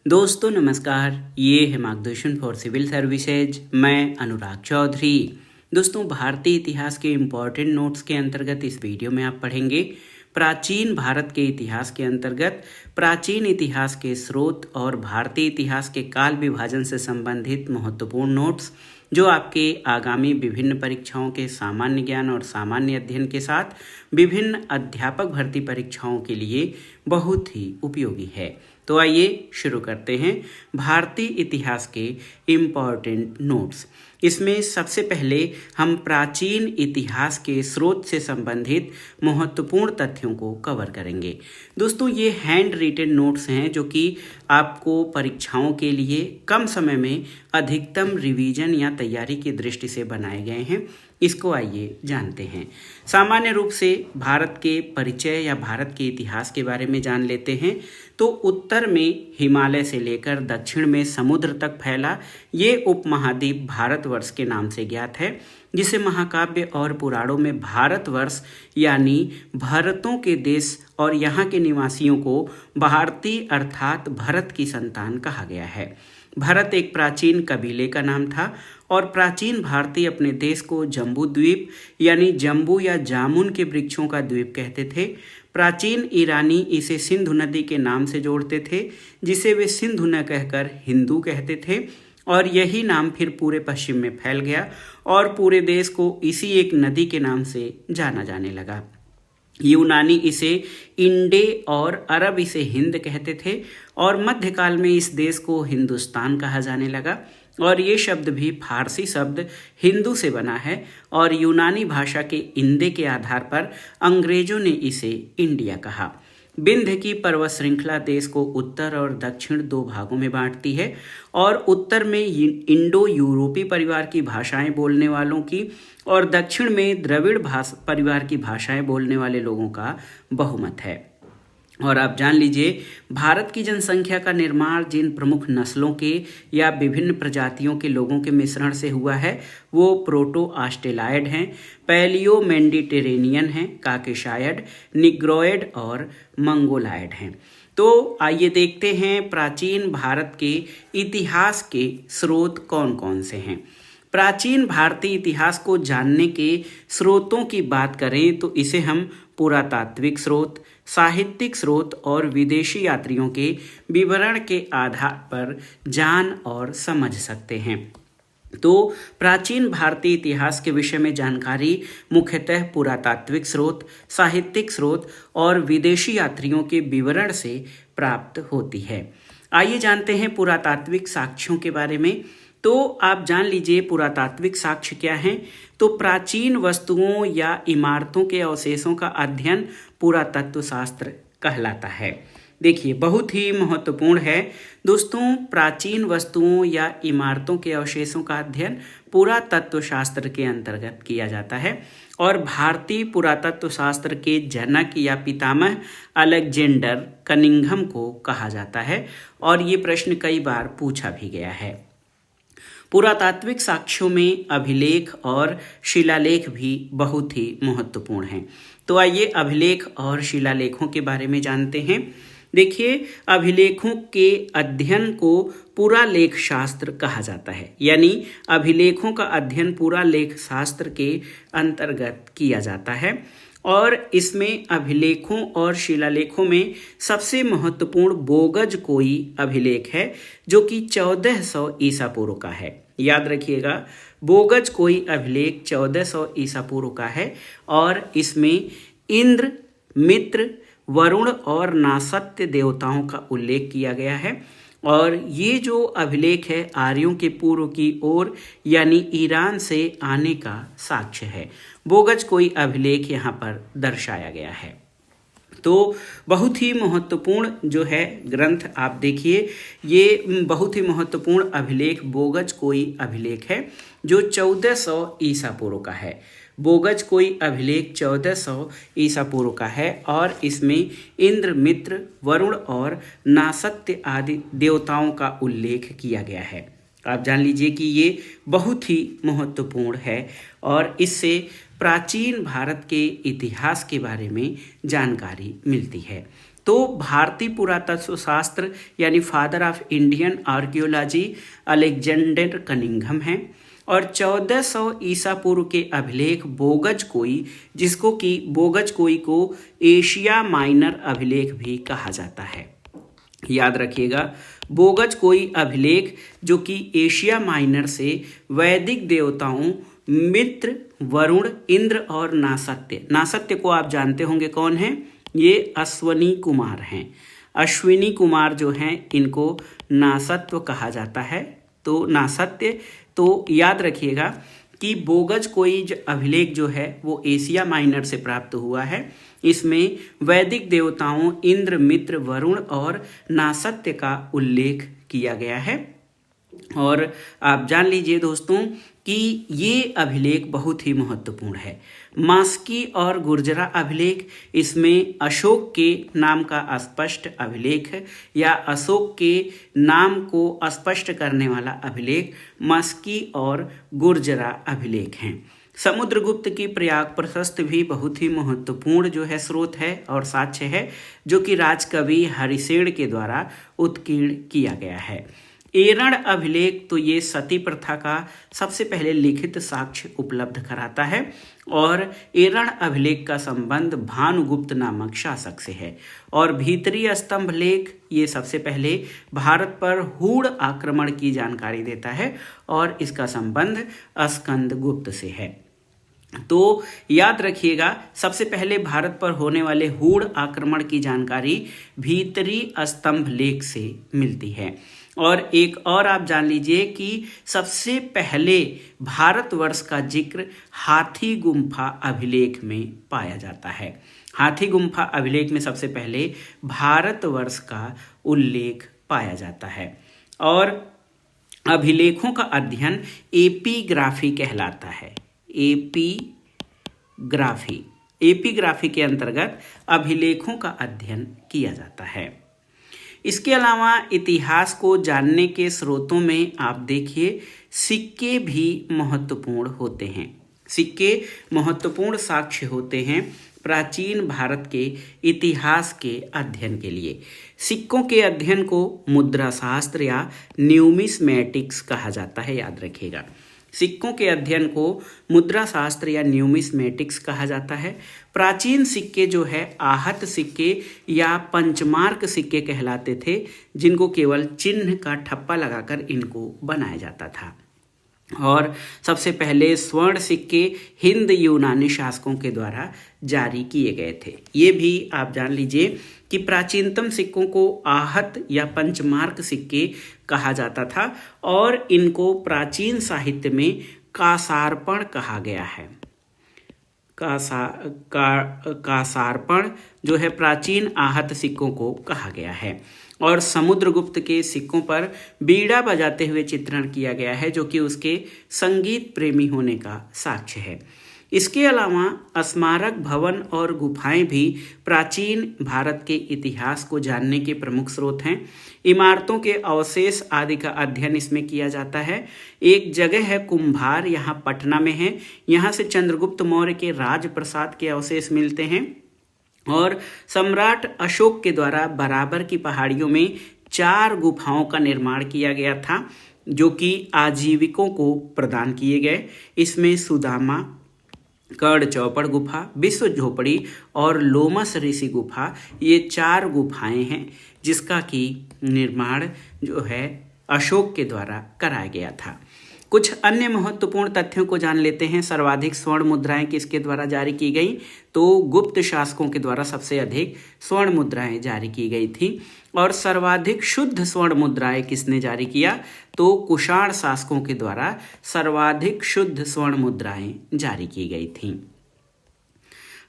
दोस्तों नमस्कार। ये है मार्गदर्शन फॉर सिविल सर्विसेज। मैं अनुराग चौधरी। दोस्तों, भारतीय इतिहास के इम्पोर्टेंट नोट्स के अंतर्गत इस वीडियो में आप पढ़ेंगे प्राचीन भारत के इतिहास के अंतर्गत प्राचीन इतिहास के स्रोत और भारतीय इतिहास के काल विभाजन से संबंधित महत्वपूर्ण नोट्स, जो आपके आगामी विभिन्न परीक्षाओं के सामान्य ज्ञान और सामान्य अध्ययन के साथ विभिन्न अध्यापक भर्ती परीक्षाओं के लिए बहुत ही उपयोगी है। तो आइए शुरू करते हैं भारतीय इतिहास के इम्पॉर्टेंट नोट्स। इसमें सबसे पहले हम प्राचीन इतिहास के स्रोत से संबंधित महत्वपूर्ण तथ्यों को कवर करेंगे। दोस्तों, ये हैंड रिटन नोट्स हैं जो कि आपको परीक्षाओं के लिए कम समय में अधिकतम रिवीजन या तैयारी की दृष्टि से बनाए गए हैं। इसको आइए जानते हैं। सामान्य रूप से भारत के परिचय या भारत के इतिहास के बारे में जान लेते हैं। तो उत्तर में हिमालय से लेकर दक्षिण में समुद्र तक फैला ये उपमहाद्वीप भारतवर्ष के नाम से ज्ञात है, जिसे महाकाव्य और पुराणों में भारतवर्ष यानी भारतों के देश और यहाँ के निवासियों को भारतीय अर्थात भरत की संतान कहा गया है। भरत एक प्राचीन कबीले का नाम था और प्राचीन भारतीय अपने देश को जम्बू द्वीप यानी जम्बू या जामुन के वृक्षों का द्वीप कहते थे। प्राचीन ईरानी इसे सिंधु नदी के नाम से जोड़ते थे, जिसे वे सिंधु न कहकर हिंदू कहते थे, और यही नाम फिर पूरे पश्चिम में फैल गया और पूरे देश को इसी एक नदी के नाम से जाना जाने लगा। यूनानी इसे इंडे और अरब इसे हिंद कहते थे और मध्यकाल में इस देश को हिंदुस्तान कहा जाने लगा। और ये शब्द भी फारसी शब्द हिंदू से बना है और यूनानी भाषा के इंदे के आधार पर अंग्रेजों ने इसे इंडिया कहा। विंध्य की पर्वत श्रृंखला देश को उत्तर और दक्षिण दो भागों में बांटती है और उत्तर में इंडो यूरोपी परिवार की भाषाएं बोलने वालों की और दक्षिण में द्रविड़ परिवार की भाषाएं बोलने वाले लोगों का बहुमत है। और आप जान लीजिए, भारत की जनसंख्या का निर्माण जिन प्रमुख नस्लों के या विभिन्न प्रजातियों के लोगों के मिश्रण से हुआ है वो प्रोटो ऑस्ट्रेलाइड हैं, पैलियो मेडिटेरेनियन हैं, काकेशायड, निग्रोइड और मंगोलायड हैं। तो आइए देखते हैं प्राचीन भारत के इतिहास के स्रोत कौन कौन से हैं। प्राचीन भारतीय इतिहास को जानने के स्रोतों की बात करें तो इसे हम पुरातात्विक स्रोत, साहित्यिक स्रोत और विदेशी यात्रियों के विवरण के आधार पर जान और समझ सकते हैं। तो प्राचीन भारतीय इतिहास के विषय में जानकारी मुख्यतः पुरातात्विक स्रोत, साहित्यिक स्रोत और विदेशी यात्रियों के विवरण से प्राप्त होती है। आइए जानते हैं पुरातात्विक साक्ष्यों के बारे में। तो आप जान लीजिए पुरातात्विक साक्ष्य क्या हैं। तो प्राचीन वस्तुओं या इमारतों के अवशेषों का अध्ययन पुरातत्व शास्त्र कहलाता है। देखिए, बहुत ही महत्वपूर्ण है दोस्तों, प्राचीन वस्तुओं या इमारतों के अवशेषों का अध्ययन पुरातत्व शास्त्र के अंतर्गत किया जाता है। और भारतीय पुरातत्व शास्त्र के जनक या पितामह अलेक्जेंडर कनिंघम को कहा जाता है और ये प्रश्न कई बार पूछा भी गया है। पुरातात्विक साक्ष्यों में अभिलेख और शिलालेख भी बहुत ही महत्वपूर्ण हैं। तो आइए अभिलेख और शिलालेखों के बारे में जानते हैं। देखिए, अभिलेखों के अध्ययन को पुरालेख शास्त्र कहा जाता है, यानी अभिलेखों का अध्ययन पुरालेख शास्त्र के अंतर्गत किया जाता है। और इसमें अभिलेखों और शिलालेखों में सबसे महत्वपूर्ण बोगज कोई अभिलेख है जो कि 1400 ईसा पूर्व का है। याद रखिएगा, बोगज कोई अभिलेख 1400 ईसा पूर्व का है और इसमें इंद्र, मित्र, वरुण और नासत्य देवताओं का उल्लेख किया गया है। और ये जो अभिलेख है आर्यों के पूर्व की ओर यानी ईरान से आने का साक्ष्य है। बोगज कोई अभिलेख यहाँ पर दर्शाया गया है। तो बहुत ही महत्वपूर्ण जो है ग्रंथ आप देखिए, ये बहुत ही महत्वपूर्ण अभिलेख बोगज कोई अभिलेख है जो 1400 ईसा पूर्व का है। बोगज कोई अभिलेख 1400 ईसा पूर्व का है और इसमें इंद्र, मित्र, वरुण और नासत्य आदि देवताओं का उल्लेख किया गया है। आप जान लीजिए कि ये बहुत ही महत्वपूर्ण है और इससे प्राचीन भारत के इतिहास के बारे में जानकारी मिलती है। तो भारतीय पुरातत्व शास्त्र यानी father of Indian archaeology Alexander Cunningham हैं। और 1400 ईसा पूर्व के अभिलेख बोगज कोई, जिसको कि बोगज कोई को एशिया माइनर अभिलेख भी कहा जाता है। याद रखिएगा, बोगज कोई अभिलेख जो कि एशिया माइनर से वैदिक देवताओं मित्र, वरुण, इंद्र और नासत्य को आप जानते होंगे कौन है, ये अश्वनी कुमार हैं। अश्विनी कुमार जो हैं इनको नासत्व कहा जाता है। तो नासत्य, तो याद रखिएगा कि बोगज कोई अभिलेख जो है वो एशिया माइनर से प्राप्त हुआ है। इसमें वैदिक देवताओं इंद्र, मित्र, वरुण और नासत्य का उल्लेख किया गया है। और आप जान लीजिए दोस्तों कि ये अभिलेख बहुत ही महत्वपूर्ण है। मास्की और गुर्जरा अभिलेख, इसमें अशोक के नाम का स्पष्ट अभिलेख या अशोक के नाम को स्पष्ट करने वाला अभिलेख मास्की और गुर्जरा अभिलेख हैं। समुद्रगुप्त की प्रयाग प्रशस्ति भी बहुत ही महत्वपूर्ण जो है स्रोत है और साक्ष्य है, जो कि राजकवि हरिसेन के द्वारा उत्कीर्ण किया गया है। एरण अभिलेख, तो ये सती प्रथा का सबसे पहले लिखित साक्ष्य उपलब्ध कराता है और एरण अभिलेख का संबंध भानुगुप्त नामक शासक से है। और भीतरी स्तंभ लेख, ये सबसे पहले भारत पर हूण आक्रमण की जानकारी देता है और इसका संबंध स्कंद गुप्त से है। तो याद रखिएगा, सबसे पहले भारत पर होने वाले हूण आक्रमण की जानकारी भीतरी स्तंभ लेख से मिलती है। और एक और आप जान लीजिए कि सबसे पहले भारतवर्ष का जिक्र हाथी गुम्फा अभिलेख में पाया जाता है। हाथी गुम्फा अभिलेख में सबसे पहले भारतवर्ष का उल्लेख पाया जाता है। और अभिलेखों का अध्ययन एपीग्राफी कहलाता है। एपीग्राफी के अंतर्गत अभिलेखों का अध्ययन किया जाता है। इसके अलावा इतिहास को जानने के स्रोतों में आप देखिए सिक्के भी महत्वपूर्ण होते हैं। सिक्के महत्वपूर्ण साक्ष्य होते हैं प्राचीन भारत के इतिहास के अध्ययन के लिए। सिक्कों के अध्ययन को मुद्रा शास्त्र या न्यूमिस्मेटिक्स कहा जाता है। याद रखिएगा, सिक्कों के अध्ययन को मुद्रा शास्त्र या न्यूमिस्मेटिक्स कहा जाता है। प्राचीन सिक्के जो है आहत सिक्के या पंचमार्क सिक्के कहलाते थे, जिनको केवल चिन्ह का ठप्पा लगाकर इनको बनाया जाता था। और सबसे पहले स्वर्ण सिक्के हिंद यूनानी शासकों के द्वारा जारी किए गए थे। ये भी आप जान लीजिए कि प्राचीनतम सिक्कों को आहत या पंचमार्क सिक्के कहा जाता था और इनको प्राचीन साहित्य में कासार्पण कहा गया है। कासार्पण जो है प्राचीन आहत सिक्कों को कहा गया है। और समुद्रगुप्त के सिक्कों पर बीड़ा बजाते हुए चित्रण किया गया है, जो कि उसके संगीत प्रेमी होने का साक्ष्य है। इसके अलावा स्मारक भवन और गुफाएं भी प्राचीन भारत के इतिहास को जानने के प्रमुख स्रोत हैं। इमारतों के अवशेष आदि का अध्ययन इसमें किया जाता है। एक जगह है कुंभार, यहाँ पटना में है। यहाँ से चंद्रगुप्त मौर्य के राजप्रसाद के अवशेष मिलते हैं। और सम्राट अशोक के द्वारा बराबर की पहाड़ियों में 4 गुफाओं का निर्माण किया गया था, जो कि आजीविकों को प्रदान किए गए। इसमें सुदामा, कर्ण चौपड़ गुफा, विश्व झोपड़ी और लोमस ऋषि गुफा, ये 4 गुफाएं हैं जिसका कि निर्माण जो है अशोक के द्वारा कराया गया था। कुछ अन्य महत्वपूर्ण तथ्यों को जान लेते हैं। सर्वाधिक स्वर्ण मुद्राएं किसके द्वारा जारी की गई? तो गुप्त शासकों के द्वारा सबसे अधिक स्वर्ण मुद्राएं जारी की गई थी। और सर्वाधिक शुद्ध स्वर्ण मुद्राएं किसने जारी किया? तो कुषाण शासकों के द्वारा सर्वाधिक शुद्ध स्वर्ण मुद्राएं जारी की गई थी।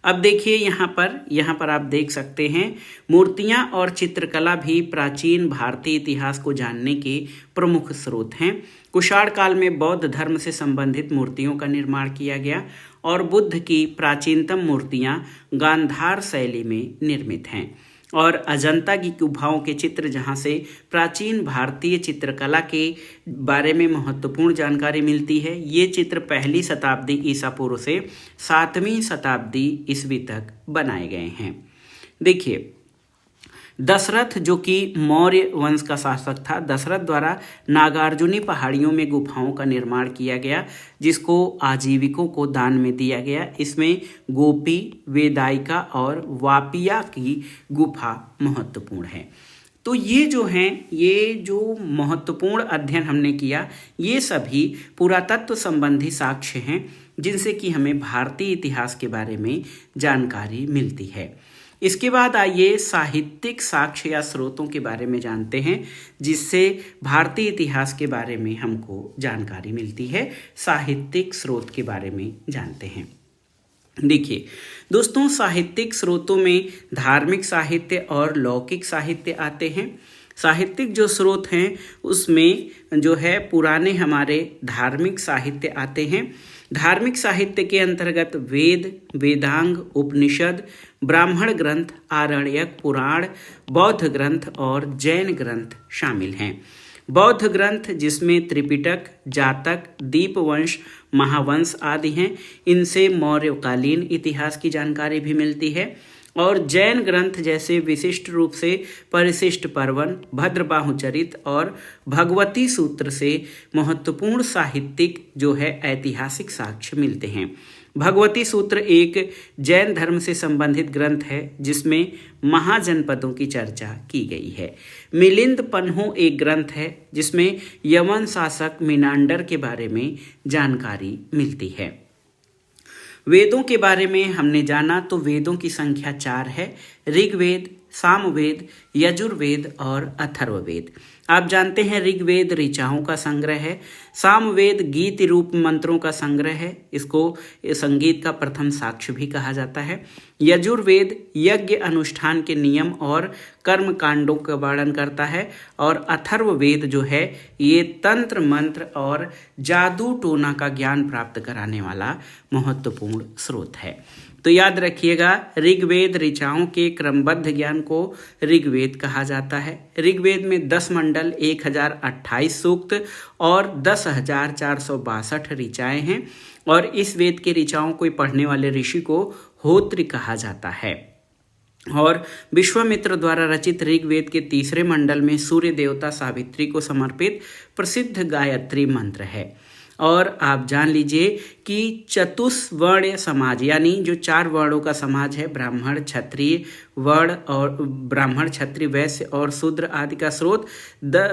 अब देखिए यहाँ पर आप देख सकते हैं मूर्तियाँ और चित्रकला भी प्राचीन भारतीय इतिहास को जानने के प्रमुख स्रोत हैं। कुषाण काल में बौद्ध धर्म से संबंधित मूर्तियों का निर्माण किया गया और बुद्ध की प्राचीनतम मूर्तियाँ गांधार शैली में निर्मित हैं। और अजंता की गुफाओं के चित्र, जहाँ से प्राचीन भारतीय चित्रकला के बारे में महत्वपूर्ण जानकारी मिलती है। ये चित्र 1ली शताब्दी ईसा पूर्व से 7वीं शताब्दी ईस्वी तक बनाए गए हैं। देखिए, दशरथ जो कि मौर्य वंश का शासक था, दशरथ द्वारा नागार्जुनी पहाड़ियों में गुफाओं का निर्माण किया गया, जिसको आजीविकों को दान में दिया गया। इसमें गोपी, वेदाइका और वापिया की गुफा महत्वपूर्ण है। तो ये जो हैं, ये जो महत्वपूर्ण अध्ययन हमने किया, ये सभी पुरातत्व संबंधी साक्ष्य हैं जिनसे कि हमें भारतीय इतिहास के बारे में जानकारी मिलती है। इसके बाद आइए साहित्यिक साक्ष्य या स्रोतों के बारे में जानते हैं, जिससे भारतीय इतिहास के बारे में हमको जानकारी मिलती है। साहित्यिक स्रोत के बारे में जानते हैं। देखिए दोस्तों, साहित्यिक स्रोतों में धार्मिक साहित्य और लौकिक साहित्य आते हैं। साहित्यिक जो स्रोत हैं उसमें जो है पुराने हमारे धार्मिक साहित्य आते हैं। धार्मिक साहित्य के अंतर्गत वेद, वेदांग, उपनिषद, ब्राह्मण ग्रंथ, आरण्यक, पुराण, बौद्ध ग्रंथ और जैन ग्रंथ शामिल हैं। बौद्ध ग्रंथ जिसमें त्रिपिटक, जातक, दीपवंश, महावंश आदि हैं, इनसे मौर्यकालीन इतिहास की जानकारी भी मिलती है। और जैन ग्रंथ जैसे विशिष्ट रूप से परिशिष्ट पर्वन, भद्रबाहुचरित और भगवती सूत्र से महत्वपूर्ण साहित्यिक जो है ऐतिहासिक साक्ष्य मिलते हैं। भगवती सूत्र एक जैन धर्म से संबंधित ग्रंथ है जिसमें महाजनपदों की चर्चा की गई है। मिलिंद पन्हो एक ग्रंथ है जिसमें यवन शासक मिनांडर के बारे में जानकारी मिलती है। वेदों के बारे में हमने जाना तो वेदों की संख्या 4 है। ऋग्वेद, सामवेद, यजुर्वेद और अथर्ववेद। आप जानते हैं ऋग्वेद ऋचाओं का संग्रह है, सामवेद गीत रूप मंत्रों का संग्रह है, इसको संगीत का प्रथम साक्ष्य भी कहा जाता है। यजुर्वेद यज्ञ अनुष्ठान के नियम और कर्म कांडों का वर्णन करता है। और अथर्ववेद जो है ये तंत्र मंत्र और जादू टोना का ज्ञान प्राप्त कराने वाला महत्वपूर्ण स्रोत है। तो याद रखिएगा, ऋग्वेद ऋचाओं के क्रमबद्ध ज्ञान को ऋग्वेद कहा जाता है। ऋग्वेद में 10 मंडल, 1028 सूक्त और 10,462 ऋचाएं हैं। और इस वेद के ऋचाओं को पढ़ने वाले ऋषि को होत्र कहा जाता है। और विश्वामित्र द्वारा रचित ऋग्वेद के तीसरे मंडल में सूर्य देवता सावित्री को समर्पित प्रसिद्ध गायत्री मंत्र है। और आप जान लीजिए कि चतुष्वर्ण समाज यानी जो 4 वर्णों का समाज है, ब्राह्मण, क्षत्रिय वर्ण और ब्राह्मण, क्षत्रिय, वैश्य और शूद्र आदि का स्रोत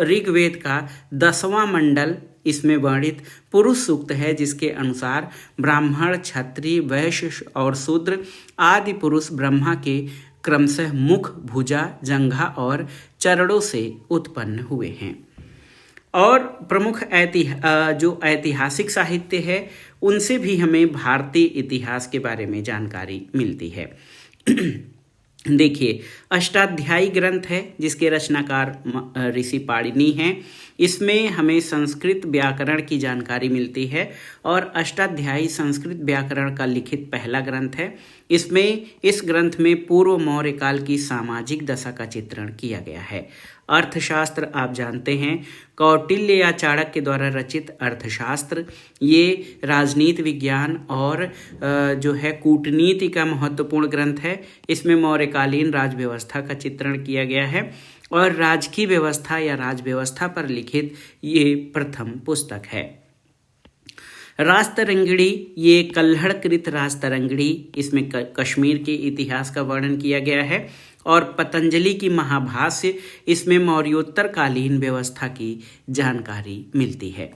ऋग्वेद का 10वां मंडल, इसमें वर्णित पुरुष सूक्त है, जिसके अनुसार ब्राह्मण, क्षत्रिय, वैश्य और शूद्र आदि पुरुष ब्रह्मा के क्रमशः मुख, भुजा, जंघा और चरणों से उत्पन्न हुए हैं। और प्रमुख जो ऐतिहासिक साहित्य है उनसे भी हमें भारतीय इतिहास के बारे में जानकारी मिलती है। देखिए, अष्टाध्यायी ग्रंथ है जिसके रचनाकार ऋषि पाणिनि हैं। इसमें हमें संस्कृत व्याकरण की जानकारी मिलती है और अष्टाध्यायी संस्कृत व्याकरण का लिखित पहला ग्रंथ है। इस ग्रंथ में पूर्व मौर्य काल की सामाजिक दशा का चित्रण किया गया है। अर्थशास्त्र आप जानते हैं, कौटिल्य या चाणक्य द्वारा रचित अर्थशास्त्र ये राजनीति विज्ञान और जो है कूटनीति का महत्वपूर्ण ग्रंथ है। इसमें मौर्यकालीन राज व्यवस्था का चित्रण किया गया है और राजकीय व्यवस्था या राज व्यवस्था पर लिखित ये प्रथम पुस्तक है। राजतरंगिणी ये कल्हड़कृत राजतरंगिणी, इसमें कश्मीर के इतिहास का वर्णन किया गया है। और पतंजलि की महाभाष्य, इसमें मौर्योत्तर कालीन व्यवस्था की जानकारी मिलती है।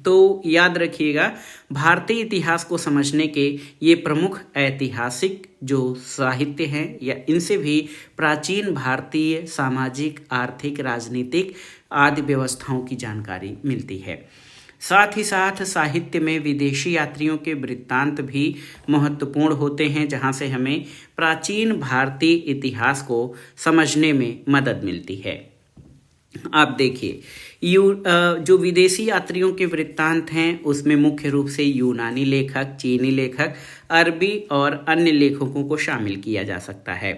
तो याद रखिएगा, भारतीय इतिहास को समझने के ये प्रमुख ऐतिहासिक जो साहित्य हैं या इनसे भी प्राचीन भारतीय सामाजिक, आर्थिक, राजनीतिक आदि व्यवस्थाओं की जानकारी मिलती है। साथ ही साथ साहित्य में विदेशी यात्रियों के वृत्तांत भी महत्वपूर्ण होते हैं, जहां से हमें प्राचीन भारतीय इतिहास को समझने में मदद मिलती है। आप देखिए, जो विदेशी यात्रियों के वृत्तांत हैं उसमें मुख्य रूप से यूनानी लेखक, चीनी लेखक, अरबी और अन्य लेखकों को शामिल किया जा सकता है।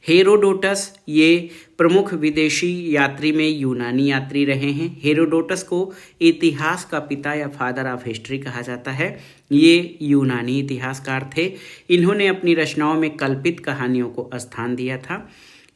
हेरोडोटस ये प्रमुख विदेशी यात्री में यूनानी यात्री रहे हैं। हेरोडोटस को इतिहास का पिता या फादर ऑफ हिस्ट्री कहा जाता है। ये यूनानी इतिहासकार थे। इन्होंने अपनी रचनाओं में कल्पित कहानियों को स्थान दिया था।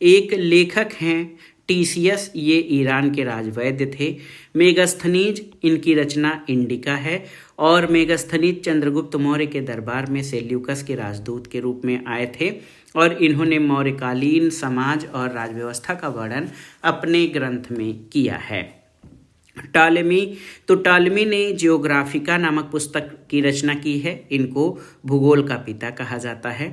एक लेखक हैं टीसीएस, ये ईरान के राजवैद्य थे। मेगास्थनीज, इनकी रचना इंडिका है। और मेगास्थनीज चंद्रगुप्त मौर्य के दरबार में सेल्यूकस के राजदूत के रूप में आए थे और इन्होंने मौर्यकालीन समाज और राजव्यवस्था का वर्णन अपने ग्रंथ में किया है। टॉलेमी ने जियोग्राफिका नामक पुस्तक की रचना की है। इनको भूगोल का पिता कहा जाता है।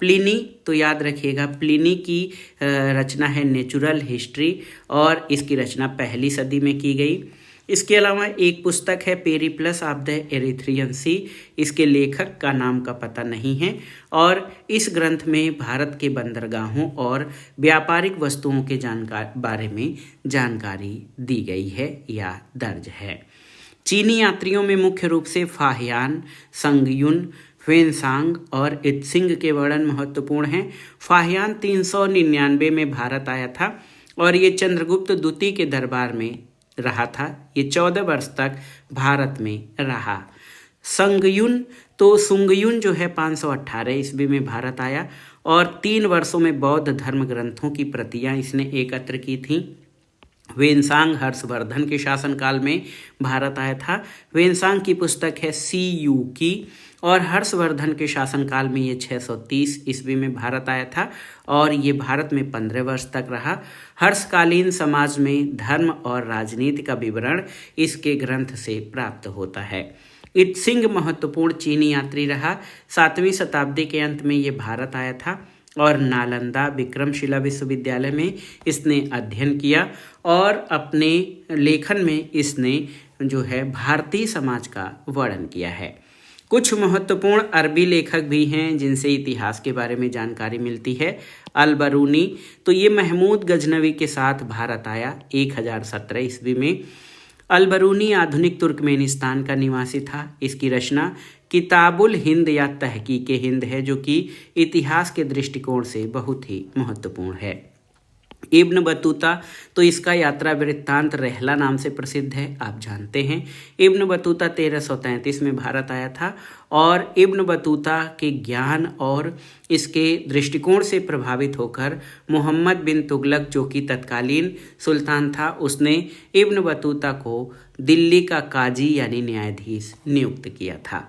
प्लिनी, तो याद रखिएगा, प्लिनी की रचना है नेचुरल हिस्ट्री और इसकी रचना पहली सदी में की गई। इसके अलावा एक पुस्तक है पेरिप्लस ऑफ द एरिथ्रियन सी, इसके लेखक का नाम का पता नहीं है और इस ग्रंथ में भारत के बंदरगाहों और व्यापारिक वस्तुओं के बारे में जानकारी दी गई है या दर्ज है। चीनी यात्रियों में मुख्य रूप से फाहियान, संगयुन, ह्वेनसांग और इत्सिंग के वर्णन महत्वपूर्ण हैं। फाहियान 399 में भारत आया था और ये चंद्रगुप्त द्वितीय के दरबार में रहा था। ये 14 वर्ष तक भारत में रहा। सुंगयुन जो है 518 ईस्वी में भारत आया और 3 वर्षों में बौद्ध धर्म ग्रंथों की प्रतियां इसने एकत्र की थीं। ह्वेनसांग हर्षवर्धन के शासनकाल में भारत आया था। ह्वेनसांग की पुस्तक है सी यू की और हर्षवर्धन के शासनकाल में ये 630 ईस्वी में भारत आया था और ये भारत में 15 वर्ष तक रहा। हर्षकालीन समाज में धर्म और राजनीति का विवरण इसके ग्रंथ से प्राप्त होता है। इत्सिंग महत्वपूर्ण चीनी यात्री रहा। 7वीं शताब्दी के अंत में ये भारत आया था और नालंदा विक्रमशिला विश्वविद्यालय में इसने अध्ययन किया और अपने लेखन में इसने जो है भारतीय समाज का वर्णन किया है। कुछ महत्वपूर्ण अरबी लेखक भी हैं जिनसे इतिहास के बारे में जानकारी मिलती है। अल-बरूनी, तो ये महमूद गजनवी के साथ भारत आया 1017 ईस्वी में। अल-बरूनी आधुनिक तुर्कमेनिस्तान का निवासी था। इसकी रचना किताबुल हिंद या तहकीक हिंद है जो कि इतिहास के दृष्टिकोण से बहुत ही महत्वपूर्ण है। इब्न बतूता, तो इसका यात्रा वृत्तांत रहला नाम से प्रसिद्ध है, आप जानते हैं। इब्न बतूता 1333 में भारत आया था और इब्न बतूता के ज्ञान और इसके दृष्टिकोण से प्रभावित होकर मोहम्मद बिन तुगलक जो कि तत्कालीन सुल्तान था, उसने इब्न बतूता को दिल्ली का काजी यानी न्यायाधीश नियुक्त किया था।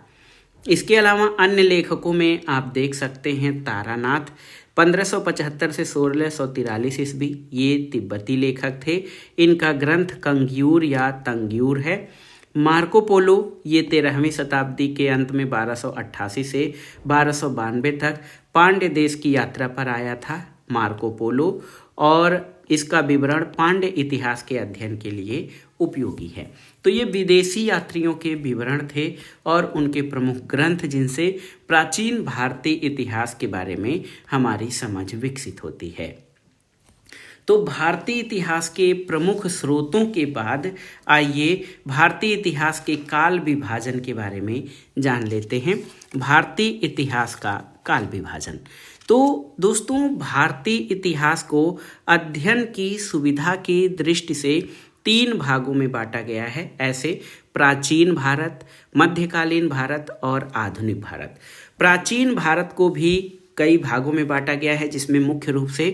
इसके अलावा अन्य लेखकों में आप देख सकते हैं तारानाथ 1575 से 1643 ईस्वी, ये तिब्बती लेखक थे। इनका ग्रंथ कंग्यूर या तंग्यूर है। मार्को पोलो, ये 13वीं शताब्दी के अंत में 1288 से 1292 तक पांड्य देश की यात्रा पर आया था मार्को पोलो और इसका विवरण पांड्य इतिहास के अध्ययन के लिए उपयोगी है। तो ये विदेशी यात्रियों के विवरण थे और उनके प्रमुख ग्रंथ जिनसे प्राचीन भारतीय इतिहास के बारे में हमारी समझ विकसित होती है। तो भारतीय इतिहास के प्रमुख स्रोतों के बाद आइए भारतीय इतिहास के काल विभाजन के बारे में जान लेते हैं। भारतीय इतिहास का काल विभाजन, तो दोस्तों भारतीय इतिहास को अध्ययन की सुविधा की दृष्टि से 3 भागों में बांटा गया है। ऐसे प्राचीन भारत, मध्यकालीन भारत और आधुनिक भारत। प्राचीन भारत को भी कई भागों में बांटा गया है जिसमें मुख्य रूप से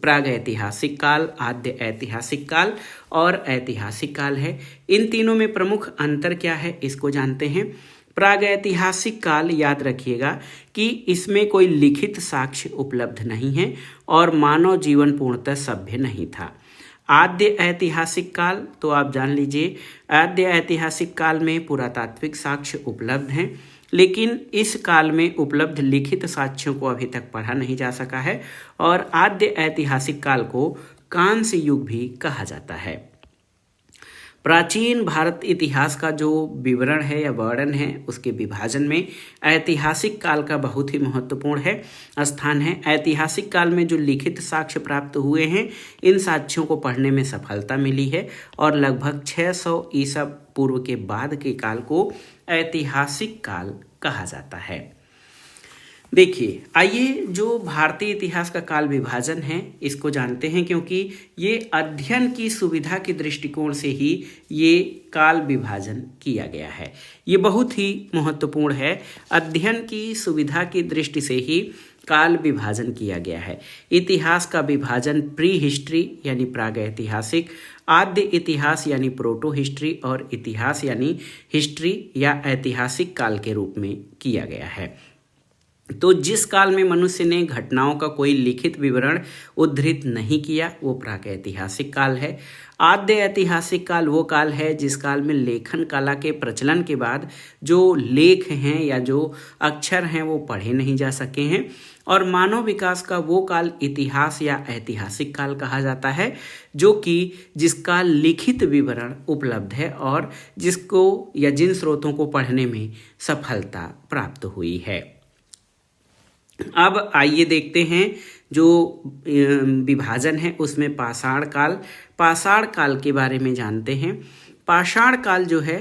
प्रागैतिहासिक काल, आद्य ऐतिहासिक काल और ऐतिहासिक काल है। इन तीनों में प्रमुख अंतर क्या है इसको जानते हैं। प्रागैतिहासिक काल, याद रखिएगा कि इसमें कोई लिखित साक्ष्य उपलब्ध नहीं है और मानव जीवन पूर्णतः सभ्य नहीं था। आद्य ऐतिहासिक काल, तो आप जान लीजिए आद्य ऐतिहासिक काल में पुरातात्विक साक्ष्य उपलब्ध हैं, लेकिन इस काल में उपलब्ध लिखित साक्ष्यों को अभी तक पढ़ा नहीं जा सका है और आद्य ऐतिहासिक काल को कांस्य युग भी कहा जाता है। प्राचीन भारत इतिहास का जो विवरण है या वर्णन है उसके विभाजन में ऐतिहासिक काल का बहुत ही महत्वपूर्ण स्थान है। ऐतिहासिक काल में जो लिखित साक्ष्य प्राप्त हुए हैं इन साक्ष्यों को पढ़ने में सफलता मिली है और लगभग 600 ईसा पूर्व के बाद के काल को ऐतिहासिक काल कहा जाता है। देखिए, आइए जो भारतीय इतिहास का काल विभाजन है इसको जानते हैं, क्योंकि ये अध्ययन की सुविधा के दृष्टिकोण से ही ये काल विभाजन किया गया है। ये बहुत ही महत्वपूर्ण है। अध्ययन की सुविधा की दृष्टि से ही काल विभाजन किया गया है। इतिहास का विभाजन प्री हिस्ट्री यानी प्रागैतिहासिक, आद्य इतिहास यानी प्रोटो हिस्ट्री और इतिहास यानी हिस्ट्री या ऐतिहासिक काल के रूप में किया गया है। तो जिस काल में मनुष्य ने घटनाओं का कोई लिखित विवरण उद्धृत नहीं किया वो प्रागैतिहासिक काल है। आद्य ऐतिहासिक काल वो काल है जिस काल में लेखन कला के प्रचलन के बाद जो लेख हैं या जो अक्षर हैं वो पढ़े नहीं जा सके हैं। और मानव विकास का वो काल इतिहास या ऐतिहासिक काल कहा जाता है जो कि जिसका लिखित विवरण उपलब्ध है और जिसको या जिन स्रोतों को पढ़ने में सफलता प्राप्त हुई है। अब आइए देखते हैं जो विभाजन है उसमें पाषाण काल के बारे में जानते हैं। पाषाण काल जो है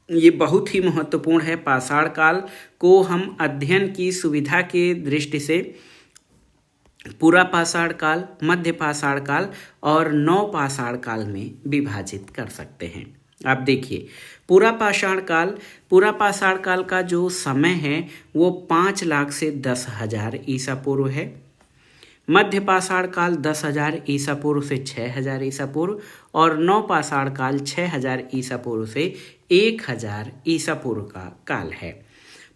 ये बहुत ही महत्वपूर्ण है। पाषाण काल को हम अध्ययन की सुविधा के दृष्टि से पूरा पाषाण काल, मध्य पाषाण काल और नव पाषाण काल में विभाजित कर सकते हैं। आप देखिए पूरा पाषाण काल का जो समय है वो 5 लाख से 10,000 ईसा पूर्व है। मध्य पाषाण काल 10,000 ईसा पूर्व से 6,000 ईसा पूर्व और नव पाषाण काल 6,000 ईसा पूर्व से 1,000 ईसा पूर्व का काल है।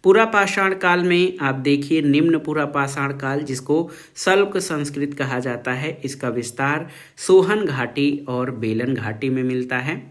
पूरा पाषाण काल में आप देखिए निम्न पूरा पाषाण काल जिसको सल्क संस्कृत कहा जाता है, इसका विस्तार सोहन घाटी और बेलन घाटी में मिलता है।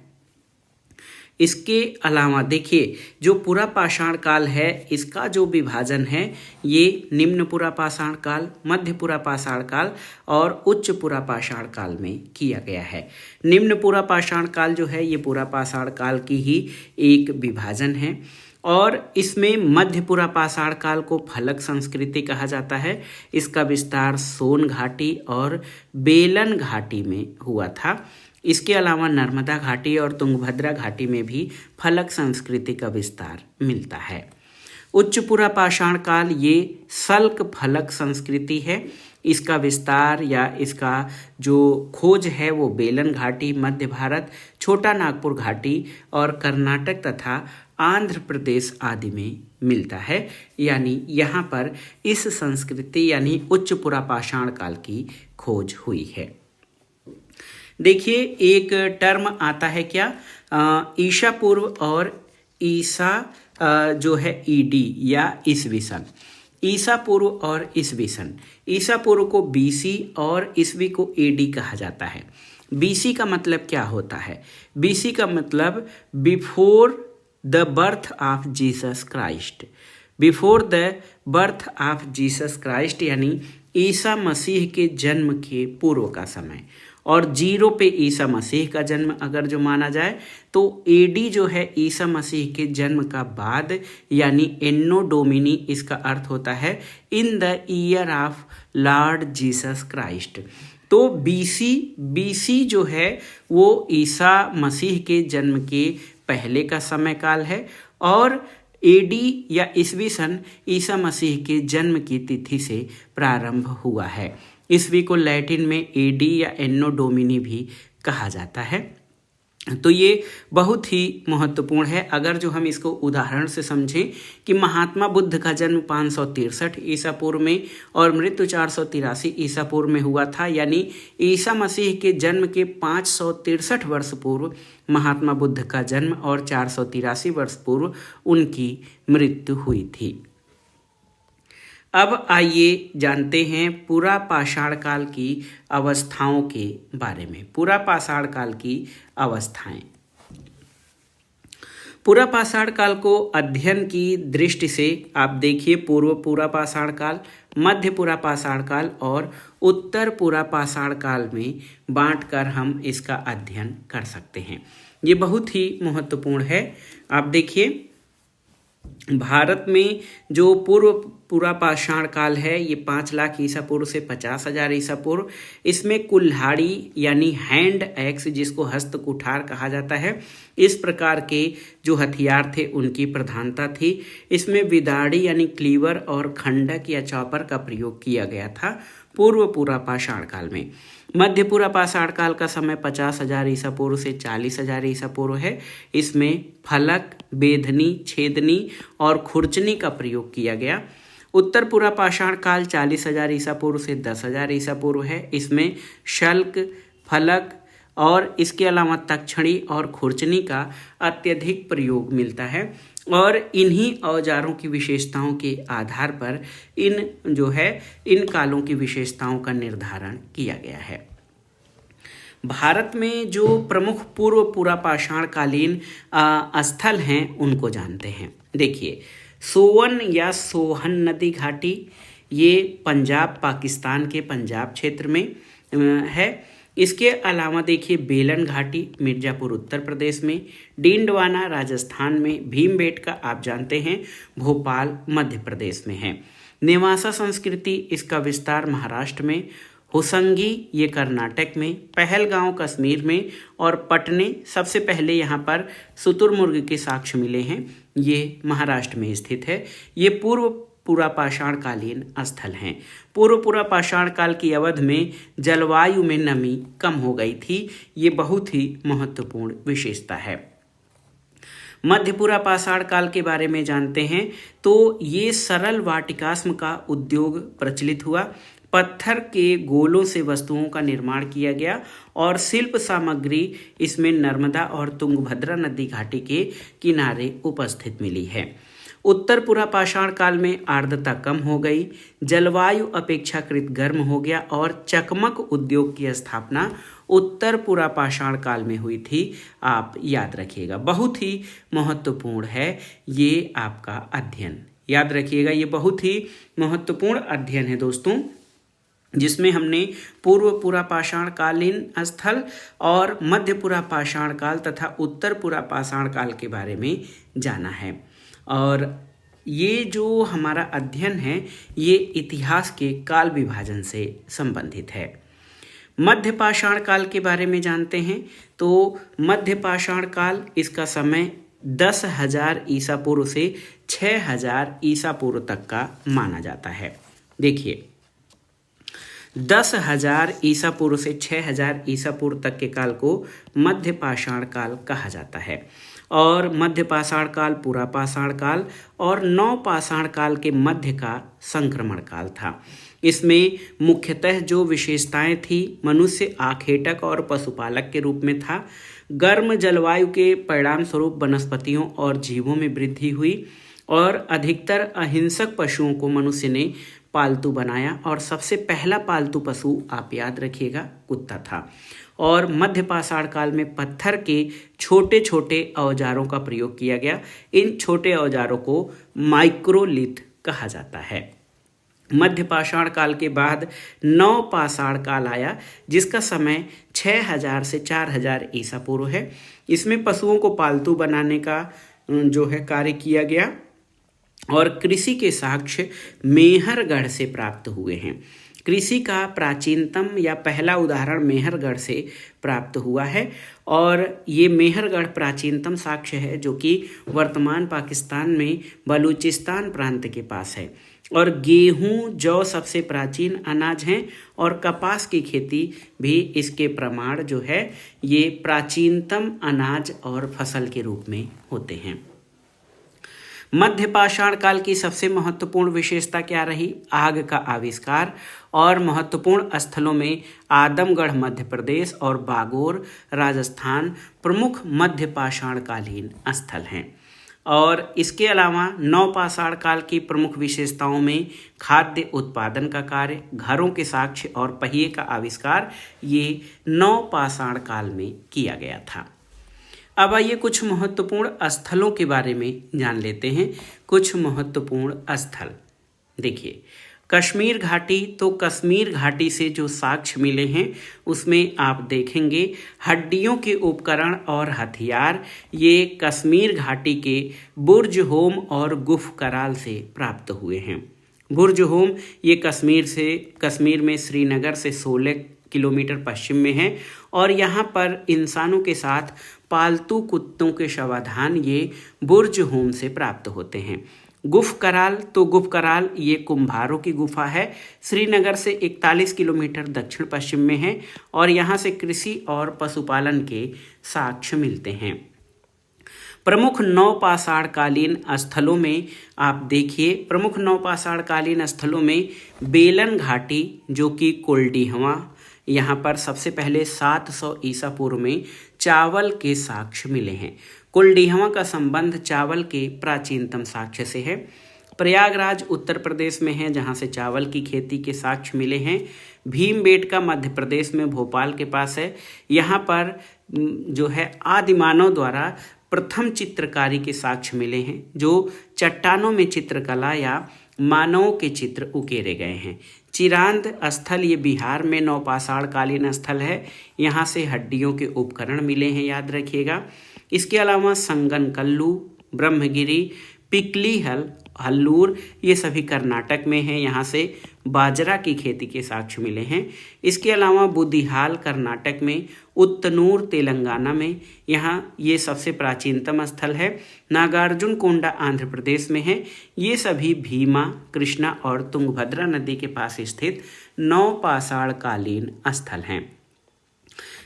इसके अलावा देखिए जो पूरा पाषाण काल है इसका जो विभाजन है ये निम्न पूरा पाषाण काल, मध्य पूरा पाषाण काल और उच्च पूरा पाषाण काल में किया गया है। निम्न पूरा पाषाण काल जो है ये पूरा पाषाण काल की ही एक विभाजन है और इसमें मध्य पूरा पाषाण काल को फलक संस्कृति कहा जाता है। इसका विस्तार सोन घाटी और बेलन घाटी में हुआ था। इसके अलावा नर्मदा घाटी और तुंगभद्रा घाटी में भी फलक संस्कृति का विस्तार मिलता है। उच्च पूरा पाषाण काल ये सल्क फलक संस्कृति है। इसका विस्तार या इसका जो खोज है वो बेलन घाटी, मध्य भारत, छोटा नागपुर घाटी और कर्नाटक तथा आंध्र प्रदेश आदि में मिलता है। यानी यहाँ पर इस संस्कृति यानी उच्च पूरा पाषाण काल की खोज हुई है। देखिए एक टर्म आता है क्या, ईसा पूर्व और ईसा जो है ईडी या ईसवी सन। ईसा पूर्व और ईसवी सन, ईसा पूर्व को बीसी और ईसवी को एडी कहा जाता है। बीसी का मतलब क्या होता है? बीसी का मतलब before the birth of Jesus Christ, before the birth of Jesus Christ यानी ईसा मसीह के जन्म के पूर्व का समय। और 0 पे ईसा मसीह का जन्म अगर जो माना जाए तो एडी जो है ईसा मसीह के जन्म का बाद यानी एन्नो डोमिनी, इसका अर्थ होता है in the year of Lord Jesus Christ. तो बीसी जो है वो ईसा मसीह के जन्म के पहले का समय काल है और एडी या ईसवी सन ईसा मसीह के जन्म की तिथि से प्रारंभ हुआ है। ईसवी को लैटिन में एडी या एन्नो डोमिनी भी कहा जाता है। तो ये बहुत ही महत्वपूर्ण है। अगर जो हम इसको उदाहरण से समझें कि महात्मा बुद्ध का जन्म 563 ईसा पूर्व में और मृत्यु 483 ईसा पूर्व में हुआ था, यानी ईसा मसीह के जन्म के 563 वर्ष पूर्व महात्मा बुद्ध का जन्म और 483 वर्ष पूर्व उनकी मृत्यु हुई थी। अब आइए जानते हैं पूरा पाषाण काल की अवस्थाओं के बारे में। पूरा पाषाण काल की अवस्थाएं। पूरा पाषाण काल को अध्ययन की दृष्टि से आप देखिए पूर्व पूरा पाषाण काल, मध्य पूरा पाषाण काल और उत्तर पूरा पाषाण काल में बांटकर हम इसका अध्ययन कर सकते हैं। ये बहुत ही महत्वपूर्ण है। आप देखिए भारत में जो पूर्व पूरा पाषाण काल है ये 5 लाख ईसा पूर्व से 50,000 ईसा पूर्व। इसमें कुल्हाड़ी यानी हैंड एक्स जिसको हस्त कुठार कहा जाता है, इस प्रकार के जो हथियार थे उनकी प्रधानता थी। इसमें विदाड़ी यानी क्लीवर और खंडक या चॉपर का प्रयोग किया गया था पूर्व पूरा पाषाण काल में। मध्य पूरा पाषाण काल का समय 50,000 ईसा पूर्व से 40,000 ईसा पूर्व है। इसमें फलक, बेधनी, छेदनी और खुरचनी का प्रयोग किया गया। उत्तर पूरा पाषाण काल 40,000 ईसा पूर्व से 10,000 ईसा पूर्व है। इसमें शल्क, फलक और इसके अलावा तक्षणी और खुरचनी का अत्यधिक प्रयोग मिलता है और इन्हीं औजारों की विशेषताओं के आधार पर इन कालों की विशेषताओं का निर्धारण किया गया है। भारत में जो प्रमुख पूर्व पूरा पाषाण कालीन स्थल हैं उनको जानते हैं। देखिए, सोवन या सोहन नदी घाटी ये पंजाब, पाकिस्तान के पंजाब क्षेत्र में है। इसके अलावा देखिए बेलन घाटी मिर्ज़ापुर उत्तर प्रदेश में, डींडवाना राजस्थान में, भीमबेटका आप जानते हैं भोपाल मध्य प्रदेश में है। नेवासा संस्कृति इसका विस्तार महाराष्ट्र में, होसंगी ये कर्नाटक में, पहलगांव कश्मीर में और पटने सबसे पहले यहाँ पर शुतुरमुर्ग के साक्ष्य मिले हैं, ये महाराष्ट्र में स्थित है। ये पूर्व पूरा पाषाण कालीन स्थल हैं। पूर्व पूरा पाषाण काल की अवधि में जलवायु में नमी कम हो गई थी, ये बहुत ही महत्वपूर्ण विशेषता है। मध्यपुरा पाषाण काल के बारे में जानते हैं तो ये सरल वाटिकास्म का उद्योग प्रचलित हुआ। पत्थर के गोलों से वस्तुओं का निर्माण किया गया और शिल्प सामग्री इसमें नर्मदा और तुंगभद्रा नदी घाटी के किनारे उपस्थित मिली है। उत्तर पूरा पाषाण काल में आर्द्रता कम हो गई, जलवायु अपेक्षाकृत गर्म हो गया और चकमक उद्योग की स्थापना उत्तर पूरा पाषाण काल में हुई थी। आप याद रखिएगा, बहुत ही महत्वपूर्ण है ये आपका अध्ययन, याद रखिएगा ये बहुत ही महत्वपूर्ण अध्ययन है दोस्तों, जिसमें हमने पूर्व पूरा पाषाण कालीन स्थल और मध्य पूरा पाषाण काल तथा उत्तर पूरा पाषाण काल के बारे में जाना है। और ये जो हमारा अध्ययन है ये इतिहास के काल विभाजन से संबंधित है। मध्य पाषाण काल के बारे में जानते हैं तो मध्य पाषाण काल इसका समय 10,000 ईसा पूर्व से 6,000 ईसा पूर्व तक का माना जाता है। देखिए, 10,000 ईसा पूर्व से 6,000 ईसा पूर्व तक के काल को मध्य पाषाण काल कहा जाता है और मध्य पाषाण काल, पूरा पाषाण काल और नव पाषाण काल के मध्य का संक्रमण काल था। इसमें मुख्यतः जो विशेषताएं थी, मनुष्य आखेटक और पशुपालक के रूप में था। गर्म जलवायु के परिणाम स्वरूप वनस्पतियों और जीवों में वृद्धि हुई और अधिकतर अहिंसक पशुओं को मनुष्य ने पालतू बनाया और सबसे पहला पालतू पशु आप याद रखिएगा कुत्ता था। और मध्य पाषाण काल में पत्थर के छोटे छोटे औजारों का प्रयोग किया गया। इन छोटे औजारों को माइक्रोलिथ कहा जाता है। मध्य पाषाण काल के बाद नव पाषाण काल आया जिसका समय 6,000 से 4,000 ईसा पूर्व है। इसमें पशुओं को पालतू बनाने का जो है कार्य किया गया और कृषि के साक्ष्य मेहरगढ़ से प्राप्त हुए हैं। कृषि का प्राचीनतम या पहला उदाहरण मेहरगढ़ से प्राप्त हुआ है और ये मेहरगढ़ प्राचीनतम साक्ष्य है जो कि वर्तमान पाकिस्तान में बलूचिस्तान प्रांत के पास है। और गेहूं, जौ सबसे प्राचीन अनाज हैं और कपास की खेती भी इसके प्रमाण जो है ये प्राचीनतम अनाज और फसल के रूप में होते हैं। मध्य पाषाण काल की सबसे महत्वपूर्ण विशेषता क्या रही? आग का आविष्कार और महत्वपूर्ण स्थलों में आदमगढ़ मध्य प्रदेश और बागोर राजस्थान प्रमुख मध्य पाषाण कालीन स्थल हैं। और इसके अलावा नव पाषाण काल की प्रमुख विशेषताओं में खाद्य उत्पादन का कार्य, घरों के साक्ष्य और पहिए का आविष्कार ये नव पाषाण काल में किया गया था। अब आइए कुछ महत्वपूर्ण स्थलों के बारे में जान लेते हैं। कुछ महत्वपूर्ण स्थल देखिए, कश्मीर घाटी, तो कश्मीर घाटी से जो साक्ष्य मिले हैं उसमें आप देखेंगे हड्डियों के उपकरण और हथियार ये कश्मीर घाटी के बुर्ज होम और गुफ कराल से प्राप्त हुए हैं। बुर्ज होम ये कश्मीर में श्रीनगर से 16 किलोमीटर पश्चिम में है और यहाँ पर इंसानों के साथ पालतू कुत्तों के शवाधान ये बुर्ज होम से प्राप्त होते हैं। गुफ कराल, तो गुफ कराल ये कुम्हारों की गुफा है, श्रीनगर से 41 किलोमीटर दक्षिण पश्चिम में है और यहाँ से कृषि और पशुपालन के साक्ष्य मिलते हैं। प्रमुख नवपाषाणकालीन स्थलों में आप देखिए, प्रमुख नवपाषाणकालीन स्थलों में बेलन घाटी जो कि कोल्डिहवा, यहाँ पर सबसे पहले 700 ईसा पूर्व में चावल के साक्ष्य मिले हैं। कोल्डिहवा का संबंध चावल के प्राचीनतम साक्ष्य से है। प्रयागराज उत्तर प्रदेश में है जहाँ से चावल की खेती के साक्ष्य मिले हैं। भीमबेटका मध्य प्रदेश में भोपाल के पास है। यहाँ पर जो है आदिमानव द्वारा प्रथम चित्रकारी के साक्ष्य मिले हैं, जो चट्टानों में चित्रकला या मानवों के चित्र उकेरे गए हैं। चिरांद स्थल ये बिहार में नवपाषाणकालीन स्थल है। यहाँ से हड्डियों के उपकरण मिले हैं, याद रखिएगा। इसके अलावा संगनकल्लू, ब्रह्मगिरी, पिकलीहल, हल्लूर ये सभी कर्नाटक में हैं। यहाँ से बाजरा की खेती के साक्ष्य मिले हैं। इसके अलावा बुद्धिहाल कर्नाटक में, उत्तनूर तेलंगाना में, यहाँ ये सबसे प्राचीनतम स्थल है। नागार्जुन कोंडा आंध्र प्रदेश में है। ये सभी भीमा, कृष्णा और तुंगभद्रा नदी के पास स्थित नवपाषाणकालीन स्थल हैं।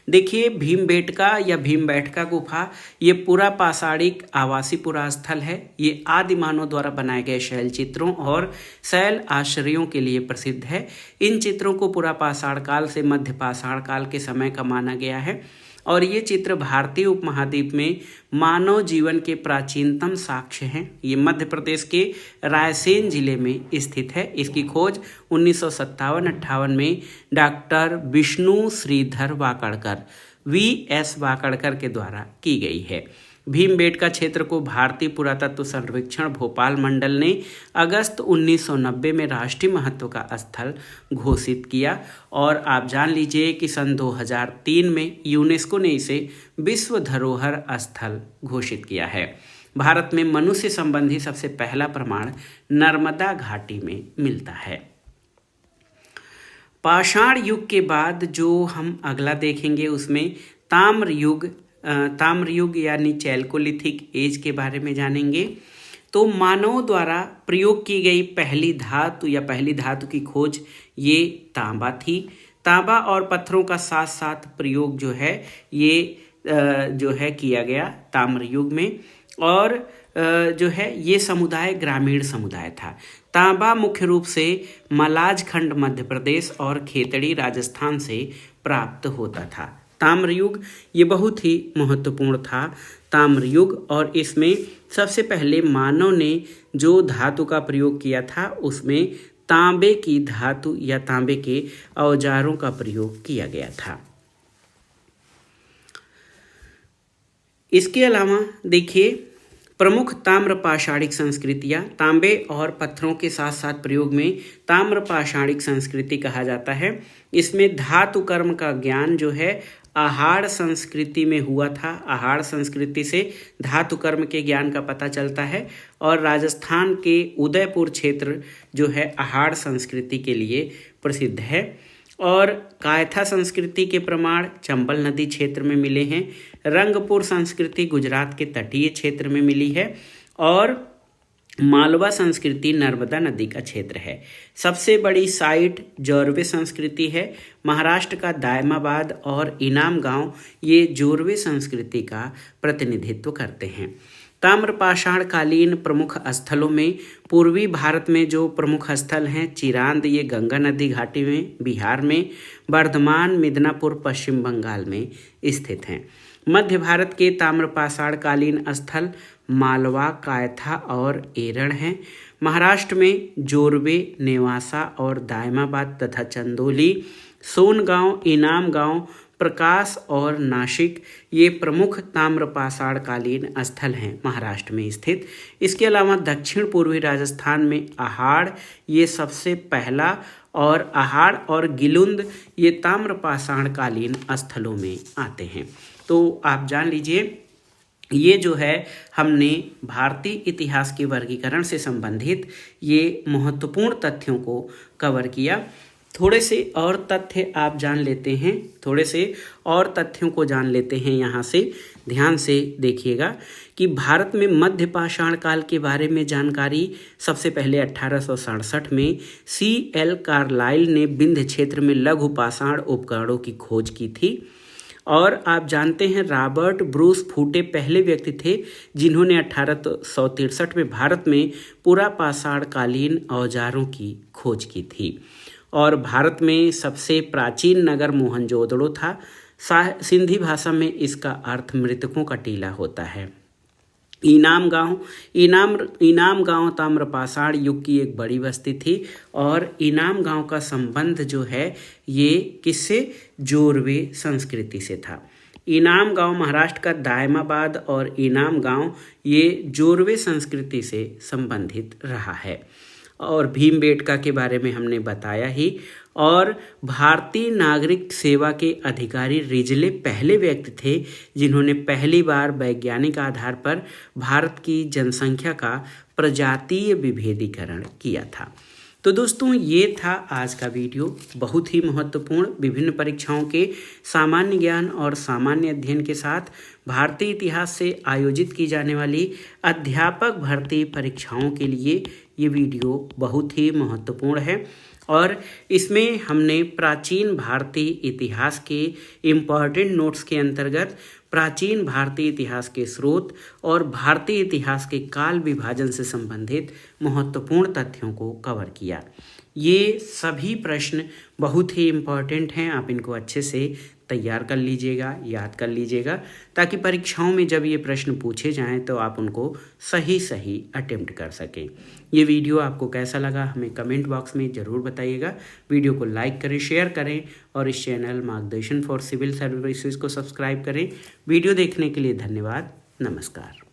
देखिए, भीमबेटका या भीमबेटका गुफा ये पूरा पाषाणिक आवासीय पुरा स्थल है। ये आदि मानव द्वारा बनाए गए शैल चित्रों और शैल आश्रयों के लिए प्रसिद्ध है। इन चित्रों को पूरा पाषाण काल से मध्य पाषाण काल के समय का माना गया है और ये चित्र भारतीय उपमहाद्वीप में मानव जीवन के प्राचीनतम साक्ष्य हैं। ये मध्य प्रदेश के रायसेन जिले में स्थित है। इसकी खोज 1957-58 में डॉक्टर विष्णु श्रीधर वाकड़कर VS वाकड़कर के द्वारा की गई है। भीमबेटका क्षेत्र को भारतीय पुरातत्व सर्वेक्षण भोपाल मंडल ने अगस्त 1990 में राष्ट्रीय महत्व का स्थल घोषित किया और आप जान लीजिए कि सन 2003 में यूनेस्को ने इसे विश्व धरोहर स्थल घोषित किया है। भारत में मनुष्य संबंधी सबसे पहला प्रमाण नर्मदा घाटी में मिलता है। पाषाण युग के बाद जो हम अगला देखेंगे उसमें ताम्र युग यानी चैल्कोलिथिक एज के बारे में जानेंगे। तो मानव द्वारा प्रयोग की गई पहली धातु की खोज ये तांबा थी। तांबा और पत्थरों का साथ साथ प्रयोग जो है ये किया गया ताम्र युग में और जो है ये समुदाय ग्रामीण समुदाय था। तांबा मुख्य रूप से मलाज खंड मध्य प्रदेश और खेतड़ी राजस्थान से प्राप्त होता था। ताम्र युग ये बहुत ही महत्वपूर्ण था। ताम्र युग और इसमें सबसे पहले मानव ने जो धातु का प्रयोग किया था उसमें तांबे की धातु या तांबे के औजारों का प्रयोग किया गया था। इसके अलावा देखिए, प्रमुख ताम्र पाषाणिक संस्कृतियाँ तांबे और पत्थरों के साथ साथ प्रयोग में ताम्र पाषाणिक संस्कृति कहा जाता है। इसमें धातु कर्म का ज्ञान जो है आहाड़ संस्कृति में हुआ था। आहाड़ संस्कृति से धातु कर्म के ज्ञान का पता चलता है और राजस्थान के उदयपुर क्षेत्र जो है आहाड़ संस्कृति के लिए प्रसिद्ध है। और कायथा संस्कृति के प्रमाण चंबल नदी क्षेत्र में मिले हैं। रंगपुर संस्कृति गुजरात के तटीय क्षेत्र में मिली है और मालवा संस्कृति नर्मदा नदी का क्षेत्र है। सबसे बड़ी साइट जोरवे संस्कृति है। महाराष्ट्र का दायमाबाद और इनाम गांव ये जोरवे संस्कृति का प्रतिनिधित्व करते हैं। ताम्रपाषाणकालीन प्रमुख स्थलों में पूर्वी भारत में जो प्रमुख स्थल हैं, चिरांद ये गंगा नदी घाटी में बिहार में, बर्धमान मिदनापुर पश्चिम बंगाल में स्थित हैं। मध्य भारत के ताम्रपाषाणकालीन स्थल मालवा, कायथा और एरण हैं। महाराष्ट्र में जोरवे, नेवासा और दायमाबाद तथा चंदोली, सोनगांव, इनाम गांव, प्रकाश और नासिक ये प्रमुख ताम्रपाषाणकालीन स्थल हैं महाराष्ट्र में स्थित। इसके अलावा दक्षिण पूर्वी राजस्थान में आहाड़ ये सबसे पहला और आहाड़ और गिलुंद ये ताम्रपाषाणकालीन स्थलों में आते हैं। तो आप जान लीजिए, ये जो है हमने भारतीय इतिहास के वर्गीकरण से संबंधित ये महत्वपूर्ण तथ्यों को कवर किया। थोड़े से और तथ्य आप जान लेते हैं, थोड़े से और तथ्यों को जान लेते हैं। यहाँ से ध्यान से देखिएगा कि भारत में मध्य पाषाण काल के बारे में जानकारी सबसे पहले 1867 में C.L. कार्लाइल ने विंध्य क्षेत्र में लघु पाषाण उपकरणों की खोज की थी और आप जानते हैं रॉबर्ट ब्रूस फूटे पहले व्यक्ति थे जिन्होंने 1863 में भारत में पुरापाषाणकालीन औजारों की खोज की थी। और भारत में सबसे प्राचीन नगर मोहनजोदड़ो था। सिंधी भाषा में इसका अर्थ मृतकों का टीला होता है। इनाम गांव ताम्रपाषाण युग की एक बड़ी बस्ती थी और इनाम गांव का संबंध जो है ये किससे, जोरवे संस्कृति से था। इनाम गांव महाराष्ट्र का दायमाबाद और इनाम गांव ये जोरवे संस्कृति से संबंधित रहा है। और भीमबेटका के बारे में हमने बताया ही। और भारतीय नागरिक सेवा के अधिकारी रिजले पहले व्यक्ति थे जिन्होंने पहली बार वैज्ञानिक आधार पर भारत की जनसंख्या का प्रजातीय विभेदीकरण किया था। तो दोस्तों ये था आज का वीडियो, बहुत ही महत्वपूर्ण। विभिन्न परीक्षाओं के सामान्य ज्ञान और सामान्य अध्ययन के साथ भारतीय इतिहास से आयोजित की जाने वाली अध्यापक भर्ती परीक्षाओं के लिए ये वीडियो बहुत ही महत्वपूर्ण है। और इसमें हमने प्राचीन भारतीय इतिहास के इम्पॉर्टेंट नोट्स के अंतर्गत प्राचीन भारतीय इतिहास के स्रोत और भारतीय इतिहास के काल विभाजन से संबंधित महत्वपूर्ण तथ्यों को कवर किया। ये सभी प्रश्न बहुत ही इम्पॉर्टेंट हैं, आप इनको अच्छे से तैयार कर लीजिएगा, याद कर लीजिएगा, ताकि परीक्षाओं में जब ये प्रश्न पूछे जाएं तो आप उनको सही अटेम्प्ट कर सकें। ये वीडियो आपको कैसा लगा हमें कमेंट बॉक्स में ज़रूर बताइएगा। वीडियो को लाइक करें, शेयर करें और इस चैनल मार्गदर्शन फॉर सिविल सर्विसेज को सब्सक्राइब करें। वीडियो देखने के लिए धन्यवाद। नमस्कार।